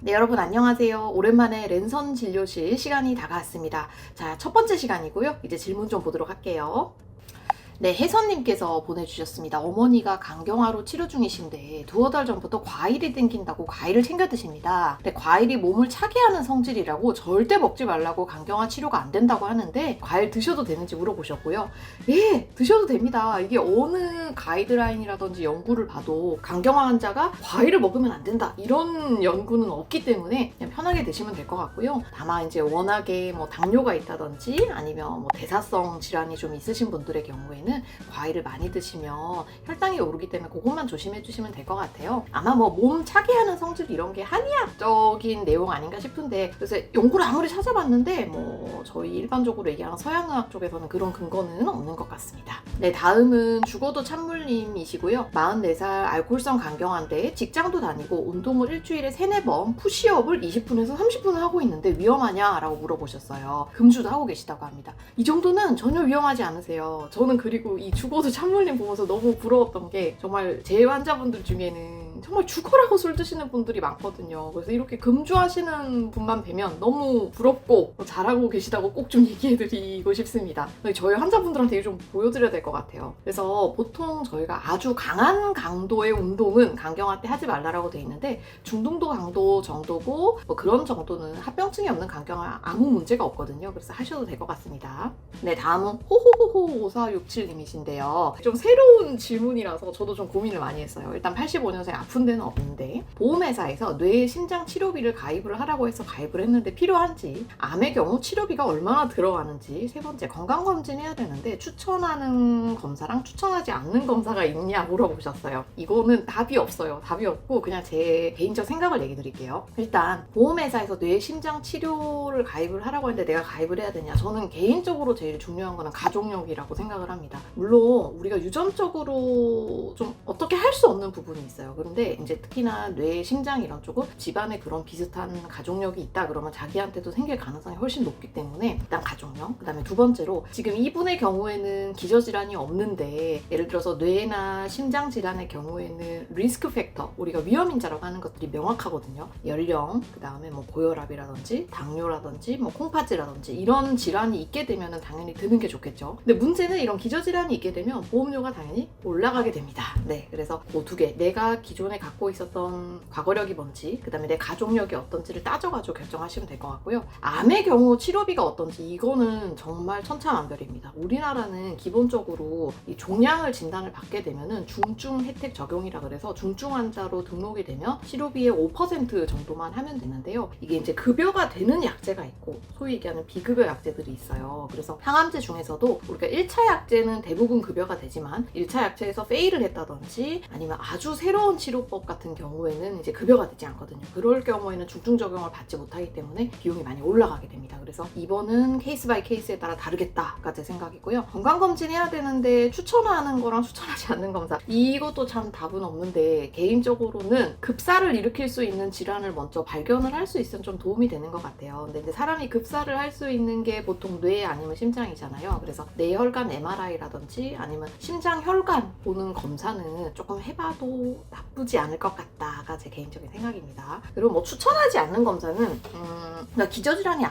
네, 여러분 안녕하세요. 오랜만에 랜선 진료실 시간이 다가왔습니다. 자, 첫 번째 시간이고요. 이제 질문 좀 보도록 할게요. 네, 혜선님께서 보내주셨습니다. 어머니가 간경화로 치료 중이신데 두어 달 전부터 과일이 땡긴다고 과일을 챙겨 드십니다. 근데 과일이 몸을 차게 하는 성질이라고 절대 먹지 말라고 간경화 치료가 안 된다고 하는데 과일 드셔도 되는지 물어보셨고요. 예, 드셔도 됩니다. 이게 어느 가이드라인이라든지 연구를 봐도 간경화 환자가 과일을 먹으면 안 된다 이런 연구는 없기 때문에 그냥 편하게 드시면 될 것 같고요. 다만 이제 워낙에 뭐 당뇨가 있다든지 아니면 뭐 대사성 질환이 좀 있으신 분들의 경우에는 과일을 많이 드시면 혈당이 오르기 때문에 그것만 조심해 주시면 될 것 같아요. 아마 뭐 몸 차게 하는 성질 이런 게 한의학적인 내용 아닌가 싶은데, 그래서 연구를 아무리 찾아봤는데 뭐 저희 일반적으로 얘기하는 서양의학 쪽에서는 그런 근거는 없는 것 같습니다. 네, 다음은 죽어도 찬물님이시고요. 44살 알코올성 간경화인데 직장도 다니고 운동을 일주일에 3-4번 푸시업을 20분에서 30분을 하고 있는데 위험하냐? 라고 물어보셨어요. 금주도 하고 계시다고 합니다. 이 정도는 전혀 위험하지 않으세요. 저는 그리고 이 죽어도 찬물님 보면서 너무 부러웠던 게, 정말 제 환자분들 중에는 정말 죽어라고 술 드시는 분들이 많거든요. 그래서 이렇게 금주하시는 분만 뵈면 너무 부럽고 잘하고 계시다고 꼭 좀 얘기해드리고 싶습니다. 저희 환자분들한테 좀 보여드려야 될 것 같아요. 그래서 보통 저희가 아주 강한 강도의 운동은 간경화 때 하지 말라고 돼 있는데, 중등도 강도 정도고 뭐 그런 정도는 합병증이 없는 간경화 아무 문제가 없거든요. 그래서 하셔도 될 것 같습니다. 네, 다음은 호호호호 5467님이신데요. 좀 새로운 질문이라서 저도 좀 고민을 많이 했어요. 일단 85년생 아픈 데는 없는데 보험회사에서 뇌 심장 치료비를 가입을 하라고 해서 가입을 했는데 필요한지, 암의 경우 치료비가 얼마나 들어가는지, 세 번째 건강검진 해야 되는데 추천하는 검사랑 추천하지 않는 검사가 있냐 물어보셨어요. 이거는 답이 없어요. 답이 없고 그냥 제 개인적 생각을 얘기 드릴게요. 일단 보험회사에서 뇌 심장 치료를 가입을 하라고 했는데 내가 가입을 해야 되냐, 저는 개인적으로 제일 중요한 거는 가족력이라고 생각을 합니다. 물론 우리가 유전적으로 좀 어떻게 할 수 없는 부분이 있어요. 그런데 이제 특히나 뇌, 심장 이런 쪽은 집안에 그런 비슷한 가족력이 있다 그러면 자기한테도 생길 가능성이 훨씬 높기 때문에 일단 가족력. 그 다음에 두 번째로 지금 이분의 경우에는 기저질환이 없는데, 예를 들어서 뇌나 심장 질환의 경우에는 리스크 팩터, 우리가 위험인자라고 하는 것들이 명확하거든요. 연령, 그 다음에 뭐 고혈압이라든지 당뇨라든지 뭐 콩팥이라든지 이런 질환이 있게 되면 당연히 드는 게 좋겠죠. 근데 문제는 이런 기저질환이 있게 되면 보험료가 당연히 올라가게 됩니다. 네, 그래서 그 두 개, 내가 기존에 갖고 있었던 과거력이 뭔지, 그 다음에 내 가족력이 어떤지를 따져가지고 결정하시면 될 것 같고요. 암의 경우 치료비가 어떤지 이거는 정말 천차만별입니다. 우리나라는 기본적으로 이 종양을 진단을 받게 되면은 중증 혜택 적용이라 그래서 중증 환자로 등록이 되면 치료비의 5% 정도만 하면 되는데요. 이게 이제 급여가 되는 약제가 있고 소위 얘기하는 비급여 약제들이 있어요. 그래서 항암제 중에서도 우리가 1차 약제는 대부분 급여가 되지만 1차 약제에서 페일을 했다든지 아니면 아주 새로운 치료법 같은 경우에는 이제 급여가 되지 않거든요. 그럴 경우에는 중증 적용을 받지 못하기 때문에 비용이 많이 올라가게 됩니다. 그래서 이번은 케이스 바이 케이스에 따라 다르겠다가 제 생각이고요. 건강검진 해야 되는데 추천하는 거랑 추천하지 않는 검사, 이것도 참 답은 없는데 개인적으로는 급사를 일으킬 수 있는 질환을 먼저 발견을 할 수 있으면 좀 도움이 되는 것 같아요. 근데 이제 사람이 급사를 할 수 있는 게 보통 뇌 아니면 심장이잖아요. 그래서 뇌혈관 MRI라든지 아니면 심장 혈관 보는 검사는 조금 해봐도 나쁘지 않을 것 같다가 제 개인적인 생각입니다. 그리고 뭐 추천하지 않는 검사는 그러니까 기저질환이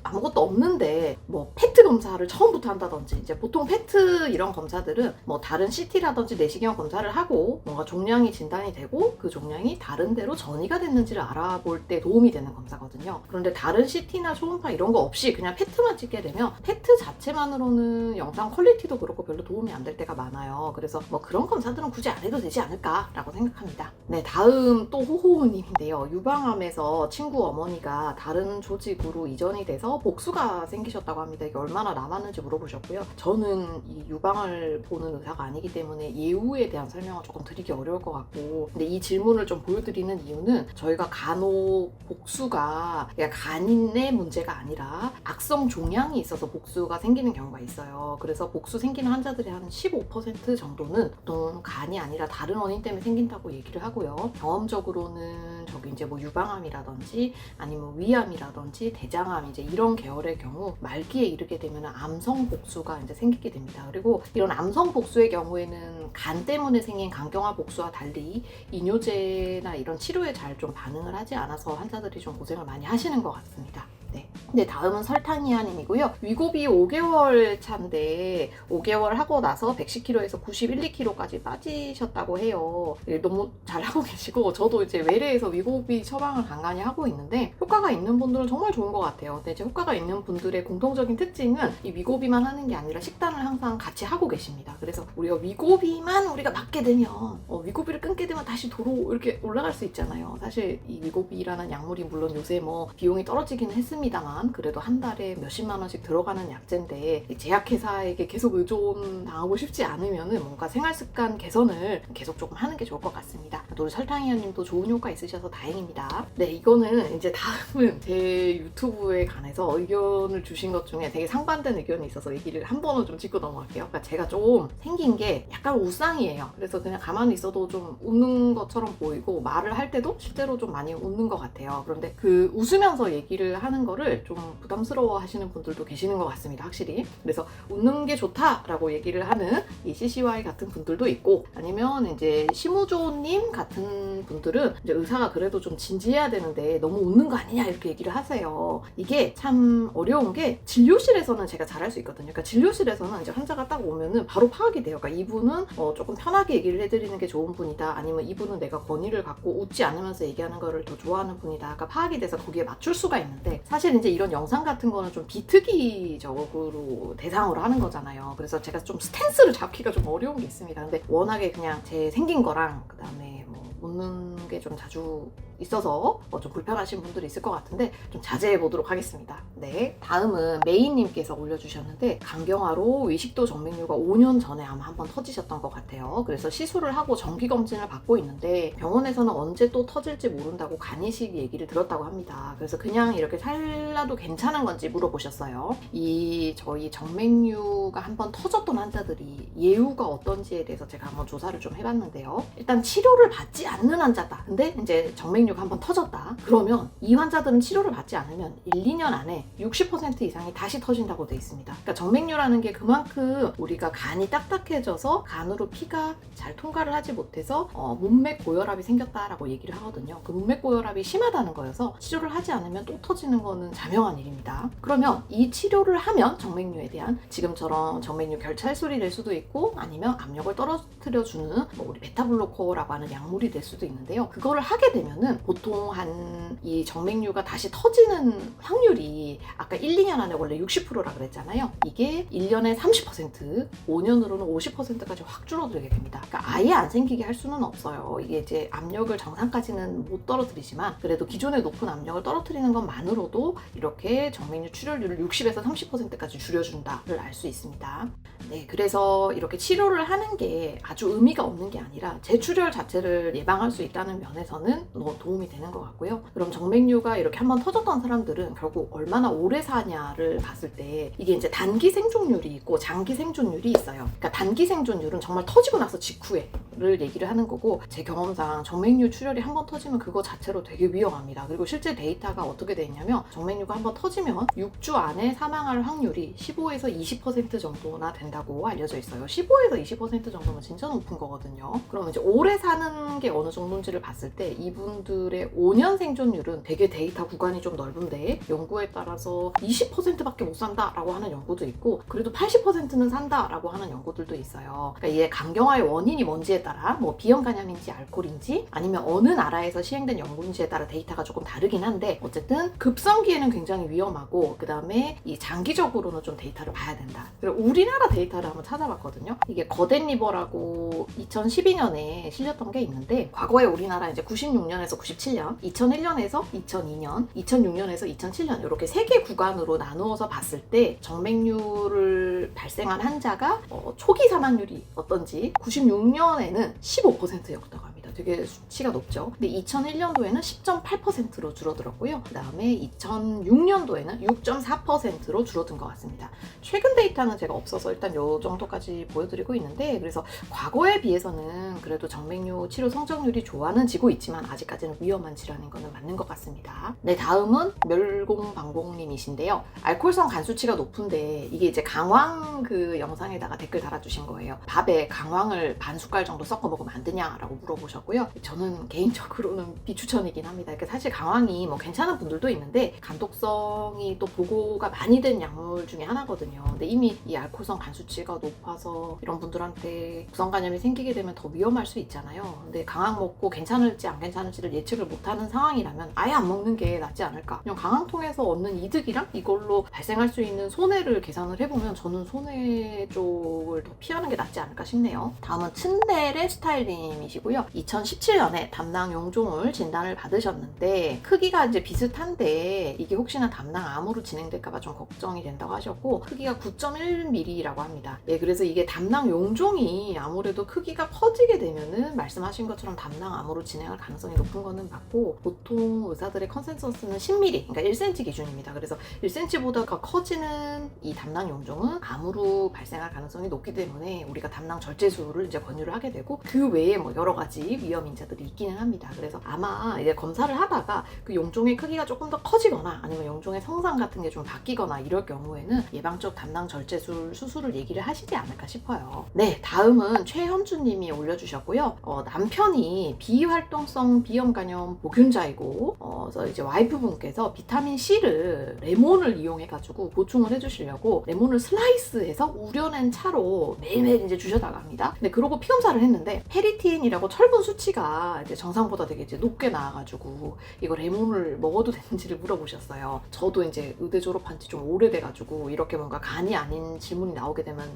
아무것도 없는데 뭐 페트 검사를 처음부터 한다든지, 이제 보통 페트 이런 검사들은 뭐 다른 CT라든지 내시경 검사를 하고 뭔가 종양이 진단이 되고 그 종양이 다른 데로 전이가 됐는지를 알아볼 때 도움이 되는 검사거든요. 그런데 다른 CT나 초음파 이런 거 없이 그냥 페트만 찍게 되면 페트 자체만으로는 영상 퀄리티도 그렇고 별로 도움이 안 될 때가 많아요. 그래서 뭐 그런 검사들은 굳이 안 해도 되지 않을까라고 생각합니다. 네, 다음 또 호호님인데요. 유방암에서 친구 어머니가 다른 조직으로 이전이 돼서 복수가 생기셨다고 합니다. 이게 얼마나 남았는지 물어보셨고요. 저는 이 유방을 보는 의사가 아니기 때문에 예후에 대한 설명을 조금 드리기 어려울 것 같고, 근데 이 질문을 좀 보여드리는 이유는 저희가 간혹 복수가 그냥 간인의 문제가 아니라 악성 종양이 있어서 복수가 생기는 경우가 있어요. 그래서 복수 생기는 환자들의 한 15% 정도는 보통 간이 아니라 다른 원인 때문에 생긴다고 얘기를 얘기를 하고요. 경험적으로는 저기 이제 뭐 유방암이라든지 아니면 위암이라든지 대장암 이제 이런 계열의 경우 말기에 이르게 되면 암성 복수가 이제 생기게 됩니다. 그리고 이런 암성 복수의 경우에는 간 때문에 생긴 간경화 복수와 달리 이뇨제나 이런 치료에 잘 좀 반응을 하지 않아서 환자들이 좀 고생을 많이 하시는 것 같습니다. 네. 네, 다음은 설탕이야님이고요. 위고비 5개월 차인데 5개월 하고 나서 110kg에서 91, 2kg까지 빠지셨다고 해요. 네, 너무 잘하고 계시고 저도 이제 외래에서 위고비 처방을 간간히 하고 있는데 효과가 있는 분들은 정말 좋은 것 같아요. 근데 이제 효과가 있는 분들의 공통적인 특징은 이 위고비만 하는 게 아니라 식단을 항상 같이 하고 계십니다. 그래서 우리가 위고비만 우리가 맞게 되면 위고비를 끊게 되면 다시 도로 이렇게 올라갈 수 있잖아요. 사실 이 위고비라는 약물이 물론 요새 뭐 비용이 떨어지기는 했습니다만 그래도 한 달에 몇십만 원씩 들어가는 약제인데 제약회사에게 계속 의존 당하고 싶지 않으면은 뭔가 생활습관 개선을 계속 조금 하는 게 좋을 것 같습니다. 또 우리 설탕이야님도 좋은 효과 있으셔서 다행입니다. 네, 이거는 이제 다음은 제 유튜브에 관해서 의견을 주신 것 중에 되게 상반된 의견이 있어서 얘기를 한 번은 좀 짚고 넘어갈게요. 그러니까 제가 좀 생긴 게 약간 우상이에요. 그래서 그냥 가만히 있어도 좀 웃는 것처럼 보이고 말을 할 때도 실제로 좀 많이 웃는 것 같아요. 그런데 그 웃으면서 얘기를 하는 거를 좀 부담스러워 하시는 분들도 계시는 것 같습니다. 확실히. 그래서 웃는 게 좋다라고 얘기를 하는 이 CCY 같은 분들도 있고 아니면 이제 심우조님 같은 분들은 이제 의사가 그래도 좀 진지해야 되는데 너무 웃는 거 아니냐 이렇게 얘기를 하세요. 이게 참 어려운 게 진료실에서는 제가 잘할 수 있거든요. 그러니까 진료실에서는 이제 환자가 딱 오면은 바로 파악이 돼요. 그러니까 이분은 조금 편하게 얘기를 해드리는 게 좋은 분이다. 아니면 이분은 내가 권위를 갖고 웃지 않으면서 얘기하는 거를 더 좋아하는 분이다. 그러니까 파악이 돼서 거기에 맞출 수가 있는데 사실 이제 이런 영상 같은 거는 좀 비특이적으로 대상으로 하는 거잖아요. 그래서 제가 좀 스탠스를 잡기가 좀 어려운 게 있습니다. 근데 워낙에 그냥 제 생긴 거랑 그 다음에 뭐 웃는 게 좀 자주 있어서 좀 불편하신 분들이 있을 것 같은데 좀 자제해 보도록 하겠습니다. 네, 다음은 메이님께서 올려주셨는데 간경화로 외식도 정맥류가 5년 전에 아마 한번 터지셨던 것 같아요. 그래서 시술을 하고 정기검진을 받고 있는데 병원에서는 언제 또 터질지 모른다고 간이식 얘기를 들었다고 합니다. 그래서 그냥 이렇게 살라도 괜찮은 건지 물어보셨어요. 이 저희 정맥류가 한번 터졌던 환자들이 예후가 어떤지에 대해서 제가 한번 조사를 좀 해봤는데요. 일단 치료를 받지 않는 환자다. 근데 이제 정맥류가 한번 터졌다. 그러면 이 환자들은 치료를 받지 않으면 1, 2년 안에 60% 이상이 다시 터진다고 돼 있습니다. 그러니까 정맥류라는 게 그만큼 우리가 간이 딱딱해져서 간으로 피가 잘 통과를 하지 못해서 문맥 고혈압이 생겼다라고 얘기를 하거든요. 그 문맥 고혈압이 심하다는 거여서 치료를 하지 않으면 또 터지는 거는 자명한 일입니다. 그러면 이 치료를 하면 정맥류에 대한 지금처럼 정맥류 결찰술이 될 수도 있고 아니면 압력을 떨어뜨려주는 뭐 우리 베타블로커라고 하는 약물이 될 수도 있는데요. 그거를 하게 되면은 보통 한 이 정맥류가 다시 터지는 확률이 아까 1, 2년 안에 원래 60%라 그랬잖아요. 이게 1년에 30%, 5년으로는 50%까지 확 줄어들게 됩니다. 그러니까 아예 안 생기게 할 수는 없어요. 이게 이제 압력을 정상까지는 못 떨어뜨리지만 그래도 기존의 높은 압력을 떨어뜨리는 것만으로도 이렇게 정맥류 출혈률을 60에서 30%까지 줄여준다를 알 수 있습니다. 네, 그래서 이렇게 치료를 하는 게 아주 의미가 없는 게 아니라 재출혈 자체를 예방할 수 있다는 면에서는 도움이 되는 것 같고요. 그럼 정맥류가 이렇게 한번 터졌던 사람들은 결국 얼마나 오래 사냐를 봤을 때 이게 이제 단기 생존율이 있고 장기 생존율이 있어요. 그러니까 단기 생존율은 정말 터지고 나서 직후에를 얘기를 하는 거고 제 경험상 정맥류 출혈이 한번 터지면 그거 자체로 되게 위험합니다. 그리고 실제 데이터가 어떻게 돼 있냐면 정맥류가 한번 터지면 6주 안에 사망할 확률이 15에서 20% 정도나 된다고 알려져 있어요. 15에서 20% 정도면 진짜 높은 거거든요. 그럼 이제 오래 사는 게 어느 정도인지를 봤을 때 이분들의 5년 생존율은 되게 데이터 구간이 좀 넓은데 연구에 따라서 20%밖에 못 산다라고 하는 연구도 있고 그래도 80%는 산다라고 하는 연구들도 있어요. 그러니까 이게 간경화의 원인이 뭔지에 따라 뭐 비형 간염인지 알코올인지 아니면 어느 나라에서 시행된 연구인지에 따라 데이터가 조금 다르긴 한데 어쨌든 급성기에는 굉장히 위험하고 그 다음에 이 장기적으로는 좀 데이터를 봐야 된다. 그리고 우리나라 데이터를 한번 찾아봤거든요. 이게 거댄리버라고 2012년에 실렸던 게 있는데 과거에 우리나라 이제 96년에서 97년, 2001년에서 2002년, 2006년에서 2007년 이렇게 세 개 구간으로 나누어서 봤을 때 정맥류를 발생한 환자가 초기 사망률이 어떤지 96년에는 15%였다고 합니다. 되게 수치가 높죠. 근데 2001년도에는 10.8%로 줄어들었고요. 그 다음에 2006년도에는 6.4%로 줄어든 것 같습니다. 최근 데이터는 제가 없어서 일단 요 정도까지 보여드리고 있는데, 그래서 과거에 비해서는 그래도 정맥류 치료 성장률이 좋아는 지고 있지만 아직까지는 위험한 질환인 거는 맞는 것 같습니다. 네, 다음은 멸공방공님이신데요. 알코올성 간 수치가 높은데 이게 이제 강황 그 영상에다가 댓글 달아주신 거예요. 밥에 강황을 반 숟갈 정도 섞어 먹으면 안 되냐라고 물어보셨고요. 저는 개인적으로는 비추천이긴 합니다. 그러니까 사실 강황이 뭐 괜찮은 분들도 있는데 간독성이 또 보고가 많이 된 약물 중에 하나거든요. 근데 이미 이 알코올성 간 수치가 높아서 이런 분들한테 구성간염이 생기게 되면 더 위험할 수 있잖아요. 근데 강황 먹고 괜찮을지 안 괜찮을지를 예측을 못하는 상황이라면 아예 안 먹는 게 낫지 않을까. 그냥 강황 통해서 얻는 이득이랑 이걸로 발생할 수 있는 손해를 계산을 해보면 저는 손해 쪽을 더 피하는 게 낫지 않을까 싶네요. 다음은 츤데레 스타일님이시고요. 2017년에 담낭 용종을 진단을 받으셨는데 크기가 이제 비슷한데 이게 혹시나 담낭암으로 진행될까봐 좀 걱정이 된다고 하셨고, 크기가 9.1mm라고 합니다. 예, 그래서 이게 담낭 용종이 아무래도 크기가 커지게 되면은 말씀하신 것처럼 담낭암으로 진행할 가능성이 높은 거는 맞고, 보통 의사들의 컨센서스는 10mm, 그러니까 1cm 기준입니다. 그래서 1cm보다 더 커지는 이 담낭 용종은 암으로 발생할 가능성이 높기 때문에 우리가 담낭 절제술을 이제 권유를 하게 되고, 그 외에 뭐 여러 가지 위험 인자들이 있기는 합니다. 그래서 아마 이제 검사를 하다가 그 용종의 크기가 조금 더 커지거나 아니면 용종의 성상 같은 게 좀 바뀌거나 이럴 경우에는 예방적 담낭 절제술 수술을 얘기를 하시지 않을까 싶어요. 네, 다음은 최현주님이 올려주셨고요. 남편이 비활동성 비염간염 보균자이고, 그래서 이제 와이프분께서 비타민 C를 레몬을 이용해가지고 보충을 해주시려고 레몬을 슬라이스해서 우려낸 차로 매일매일 이제 주셔다가 합니다. 근데 그러고 피검사를 했는데 페리틴이라고 철분 수치가 이제 정상보다 되게 이제 높게 나와가지고 이거 레몬을 먹어도 되는지를 물어보셨어요. 저도 이제 의대 졸업한 지 좀 오래돼가지고 이렇게 뭔가 간이 아닌 질문이 나오게 되면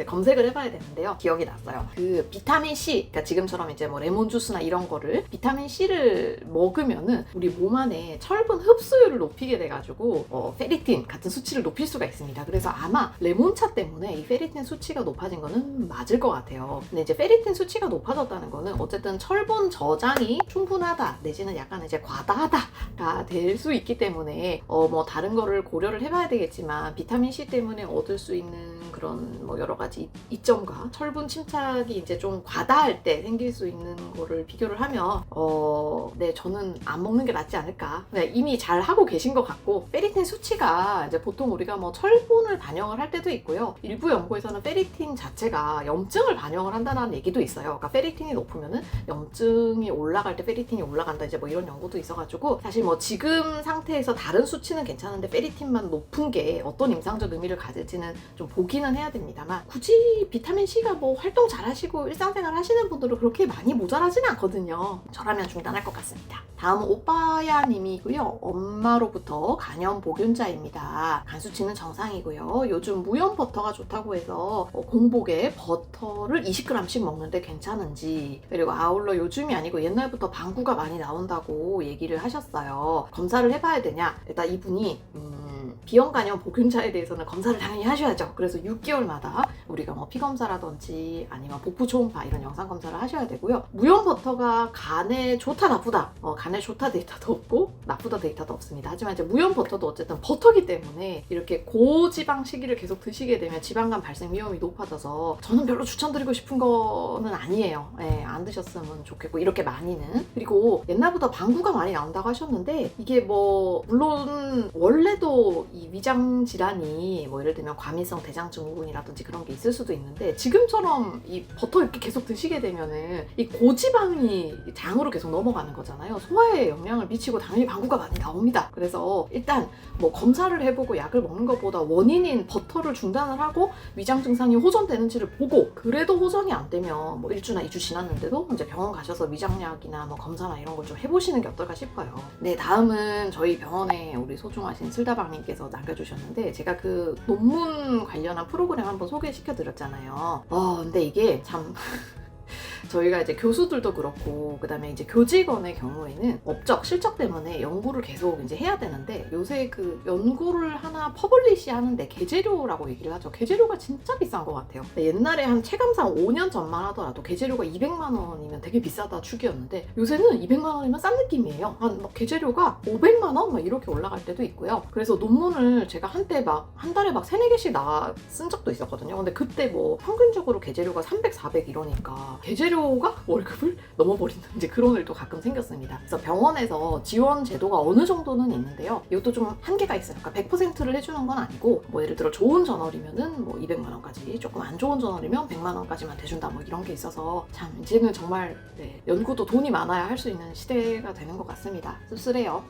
검색을 해봐야 되는데요. 기억이 났어요. 그 비타민 C, 그러니까 지금처럼 이제 뭐 레몬 주스나 이런 거를 비타민 C를 먹으면은 우리 몸 안에 철분 흡수율을 높이게 돼가지고 페리틴 같은 수치를 높일 수가 있습니다. 그래서 아마 레몬차 때문에 이 페리틴 수치가 높아진 거는 맞을 것 같아요. 근데 이제 페리틴 수치가 높아졌다는 거는 어쨌든 철분 저장이 충분하다 내지는 약간 이제 과다하다가 될 수 있기 때문에 뭐 다른 거를 고려를 해봐야 되겠지만 비타민 C 때문에 얻을 수 있는 그런 뭐 여러 가지 이점과 철분 침착이 이제 좀 과다할 때 생길 수 있는 거를 비교를 하면 네, 저는 안 먹는 게 낫지 않을까. 네, 이미 잘 하고 계신 것 같고, 페리틴 수치가 이제 보통 우리가 뭐 철분을 반영을 할 때도 있고요. 일부 연구에서는 페리틴 자체가 염증을 반영을 한다는 얘기도 있어요. 그러니까 페리틴이 높으면은 염증이 올라갈 때 페리틴이 올라간다, 이제 뭐 이런 연구도 있어가지고, 사실 뭐 지금 상태에서 다른 수치는 괜찮은데 페리틴만 높은 게 어떤 임상적 의미를 가질지는 좀 보기는 해야 됩니다만, 굳이 비타민 C가 뭐 활동 잘 하시고 일상생활 하시는 분들은 그렇게 많이 모자라지는 않거든요. 저라면 중단할 것 같습니다. 다음은 오빠야 님이고요. 엄마로부터 간염 보균자입니다. 간 수치는 정상이고요. 요즘 무염 버터가 좋다고 해서 공복에 버터를 20g씩 먹는데 괜찮은지, 그리고 아울러 요즘이 아니고 옛날부터 방구가 많이 나온다고 얘기를 하셨어요. 검사를 해봐야 되냐? 일단 이분이 비염간염 보균자에 대해서는 검사를 당연히 하셔야죠. 그래서 6개월마다 우리가 뭐 피검사라든지 아니면 복부 초음파 이런 영상 검사를 하셔야 되고요. 무염 버터가 간에 좋다 나쁘다, 간에 좋다 데이터도 없고 나쁘다 데이터도 없습니다. 하지만 이제 무염 버터도 어쨌든 버터기 때문에 이렇게 고지방 식이를 계속 드시게 되면 지방간 발생 위험이 높아져서 저는 별로 추천드리고 싶은 거는 아니에요. 네, 안 드셨으면 좋겠고, 이렇게 많이는. 그리고 옛날부터 방구가 많이 나온다고 하셨는데 이게 뭐 물론 원래도 이 위장 질환이 뭐 예를 들면 과민성 대장 증후군이라든지 그런 게 있을 수도 있는데, 지금처럼 이 버터 이렇게 계속 드시게 되면은 이 고지방이 장으로 계속 넘어가는 거잖아요. 소화에 영향을 미치고 당연히 방구가 많이 나옵니다. 그래서 일단 뭐 검사를 해보고 약을 먹는 것보다 원인인 버터를 중단을 하고 위장 증상이 호전되는지를 보고, 그래도 호전이 안 되면 뭐 1주나 2주 지났는데도 이제 병원 가셔서 위장약이나 뭐 검사나 이런 걸 좀 해보시는 게 어떨까 싶어요. 네, 다음은 저희 병원에 우리 소중하신 슬다방님께서 남겨주셨는데, 제가 그 논문 관련한 프로그램 한번 소개시켜 드렸잖아요. 근데 이게 참 저희가 이제 교수들도 그렇고 그다음에 이제 교직원의 경우에는 업적, 실적 때문에 연구를 계속 이제 해야 되는데 요새 그 연구를 하나 퍼블리시 하는데 계재료라고 얘기를 하죠. 계재료가 진짜 비싼 것 같아요. 옛날에 한 체감상 5년 전만 하더라도 계재료가 200만 원이면 되게 비싸다 축이었는데 요새는 200만 원이면 싼 느낌이에요. 막 계재료가 500만 원 막 이렇게 올라갈 때도 있고요. 그래서 논문을 제가 한때 막 한 달에 막 3, 4개씩 쓴 적도 있었거든요. 근데 그때 뭐 평균적으로 계재료가 300, 400 이러니까 계재료가 월급을 넘어버리는 이제 그런 일도 가끔 생겼습니다. 그래서 병원에서 지원 제도가 어느 정도는 있는데요. 이것도 좀 한계가 있어요. 그러니까 100%를 해주는 건 아니고 뭐 예를 들어 좋은 저널이면은 뭐 200만 원까지, 조금 안 좋은 저널이면 100만 원까지만 대준다 뭐 이런 게 있어서 참 이제는 정말 연구도 돈이 많아야 할 수 있는 시대가 되는 것 같습니다. 씁쓸해요.